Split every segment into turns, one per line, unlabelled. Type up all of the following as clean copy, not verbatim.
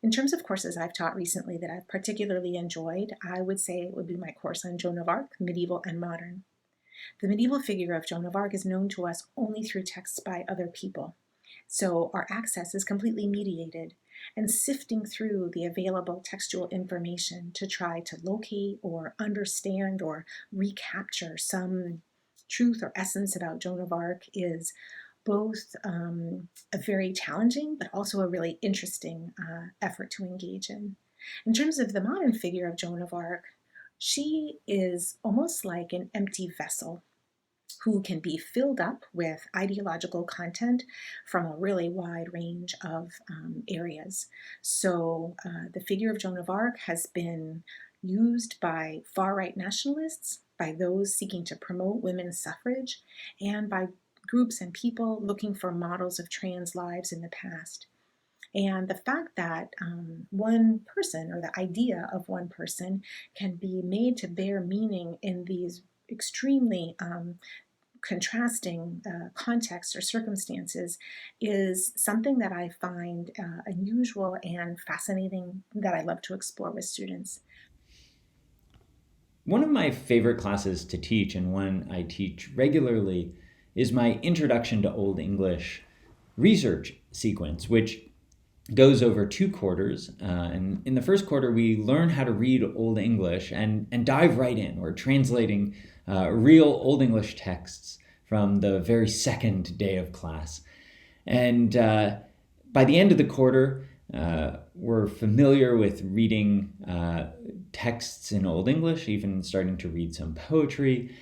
In terms of courses I've taught recently that I've particularly enjoyed, I would say it would be my course on Joan of Arc, Medieval and Modern. The medieval figure of Joan of Arc is known to us only through texts by other people, so our access is completely mediated, and sifting through the available textual information to try to locate or understand or recapture some truth or essence about Joan of Arc is both a very challenging but also a really interesting effort to engage in. In terms of the modern figure of Joan of Arc, she is almost like an empty vessel who can be filled up with ideological content from a really wide range of areas. So the figure of Joan of Arc has been used by far-right nationalists, by those seeking to promote women's suffrage, and by groups and people looking for models of trans lives in the past. And the fact that one person or the idea of one person can be made to bear meaning in these extremely contrasting contexts or circumstances is something that I find unusual and fascinating that I love to explore with students.
One of my favorite classes to teach, and one I teach regularly, is my Introduction to Old English research sequence, which goes over 2 quarters. And in the first quarter, we learn how to read Old English and dive right in. We're translating real Old English texts from the very second day of class. And by the end of the quarter, we're familiar with reading texts in Old English, even starting to read some poetry.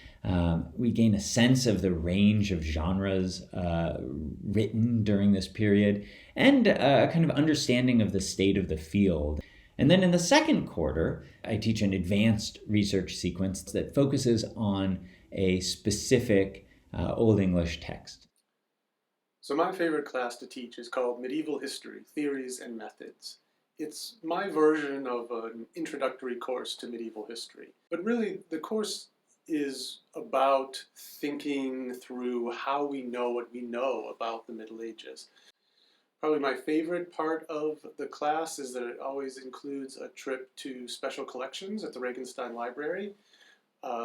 We gain a sense of the range of genres written during this period and a kind of understanding of the state of the field. And then in the second quarter, I teach an advanced research sequence that focuses on a specific Old English text.
So my favorite class to teach is called Medieval History, Theories and Methods. It's my version of an introductory course to medieval history. But really, the course is about thinking through how we know what we know about the Middle Ages. Probably my favorite part of the class is that it always includes a trip to Special Collections at the Regenstein Library.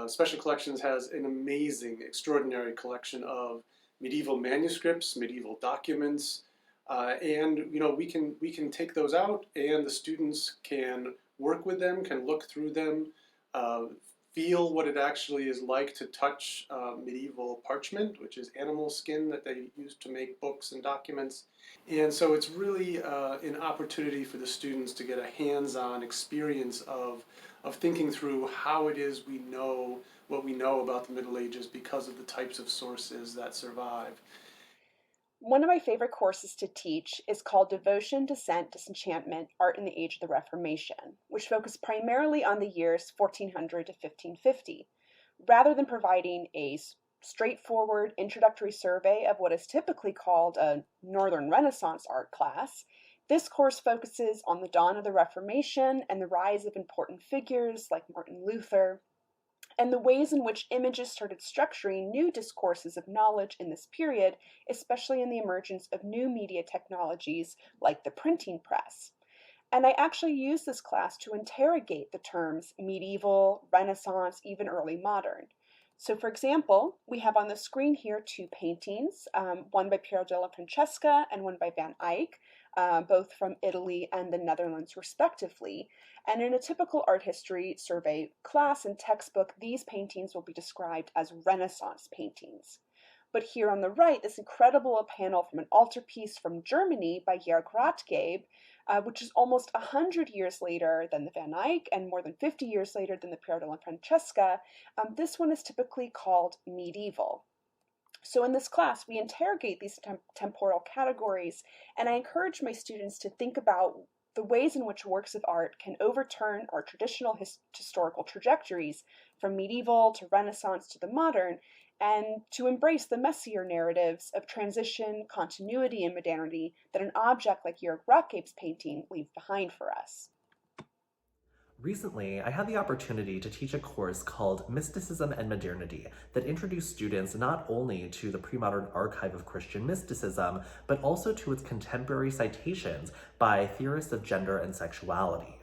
Special Collections has an amazing, extraordinary collection of medieval manuscripts, medieval documents, and we can take those out, and the students can work with them, can look through them, uh, feel what it actually is like to touch medieval parchment, which is animal skin that they used to make books and documents. And so it's really an opportunity for the students to get a hands-on experience of thinking through how it is we know what we know about the Middle Ages because of the types of sources that survive.
One of my favorite courses to teach is called Devotion, Descent, Disenchantment, Art in the Age of the Reformation, which focused primarily on the years 1400 to 1550. Rather than providing a straightforward introductory survey of what is typically called a Northern Renaissance art class, this course focuses on the dawn of the Reformation and the rise of important figures like Martin Luther, and the ways in which images started structuring new discourses of knowledge in this period, especially in the emergence of new media technologies like the printing press. And I actually use this class to interrogate the terms medieval, Renaissance, even early modern. So, for example, we have on the screen here two paintings, one by Piero della Francesca and one by Van Eyck, both from Italy and the Netherlands, respectively. And in a typical art history survey class and textbook, these paintings will be described as Renaissance paintings. But here on the right, this incredible panel from an altarpiece from Germany by Georg Rathgeb, which is almost 100 years later than the Van Eyck and more than 50 years later than the Piero della Francesca. This one is typically called medieval. So in this class, we interrogate these temporal categories, and I encourage my students to think about the ways in which works of art can overturn our traditional historical trajectories from medieval to Renaissance to the modern, and to embrace the messier narratives of transition, continuity, and modernity that an object like Jörg Rothgeb's painting leaves behind for us.
Recently, I had the opportunity to teach a course called Mysticism and Modernity that introduced students not only to the pre-modern archive of Christian mysticism, but also to its contemporary citations by theorists of gender and sexuality.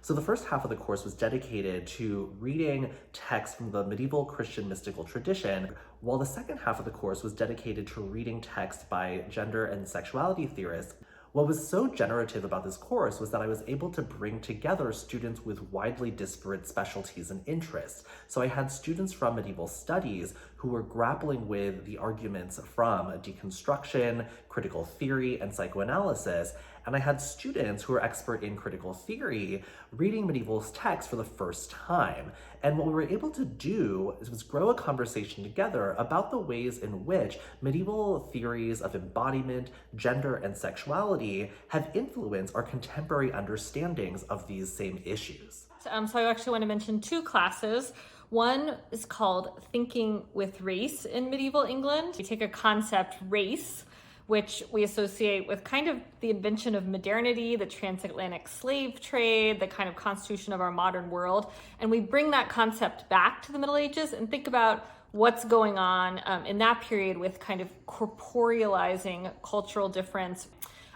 So the first half of the course was dedicated to reading texts from the medieval Christian mystical tradition, while the second half of the course was dedicated to reading texts by gender and sexuality theorists. What was so generative about this course was that I was able to bring together students with widely disparate specialties and interests. So I had students from medieval studies who were grappling with the arguments from deconstruction, critical theory, and psychoanalysis, and I had students who were expert in critical theory reading medieval texts for the first time. And what we were able to do was grow a conversation together about the ways in which medieval theories of embodiment, gender, and sexuality have influenced our contemporary understandings of these same issues.
So I actually want to mention two classes. One is called Thinking with Race in Medieval England. We take a concept, race, which we associate with kind of the invention of modernity, the transatlantic slave trade, the kind of constitution of our modern world. And we bring that concept back to the Middle Ages and think about what's going on in that period with kind of corporealizing cultural difference.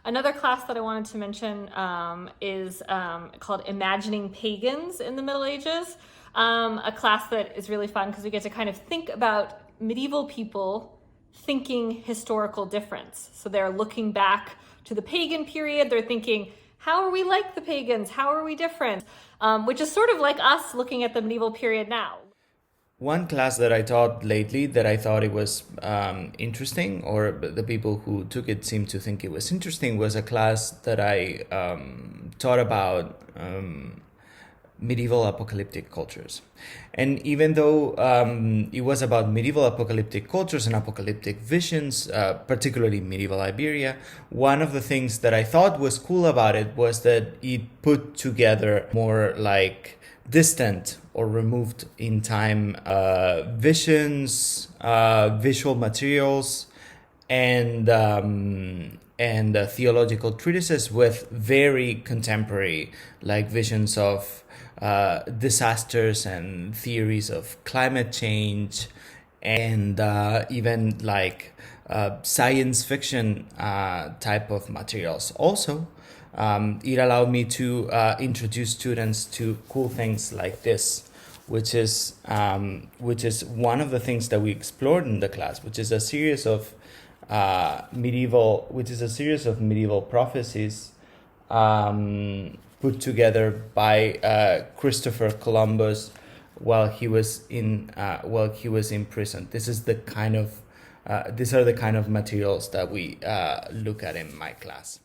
Another class that I wanted to mention is called Imagining Pagans in the Middle Ages, a class that is really fun because we get to kind of think about medieval people thinking historical difference. So they're looking back to the pagan period. They're thinking, how are we like the pagans? How are we different? Which is sort of like us looking at the medieval period now.
One class that I taught lately that I thought it was interesting, or the people who took it seemed to think it was interesting, was a class that I taught about medieval apocalyptic cultures. And even though it was about medieval apocalyptic cultures and apocalyptic visions, particularly medieval Iberia, one of the things that I thought was cool about it was that it put together more like distant or removed in time visions, visual materials, and theological treatises with very contemporary, like visions of disasters and theories of climate change, and even like science fiction type of materials. Also, it allowed me to introduce students to cool things like this, which is one of the things that we explored in the class, which is a series of medieval prophecies put together by Christopher Columbus while he was in prison. These are the kind of materials that we look at in my class.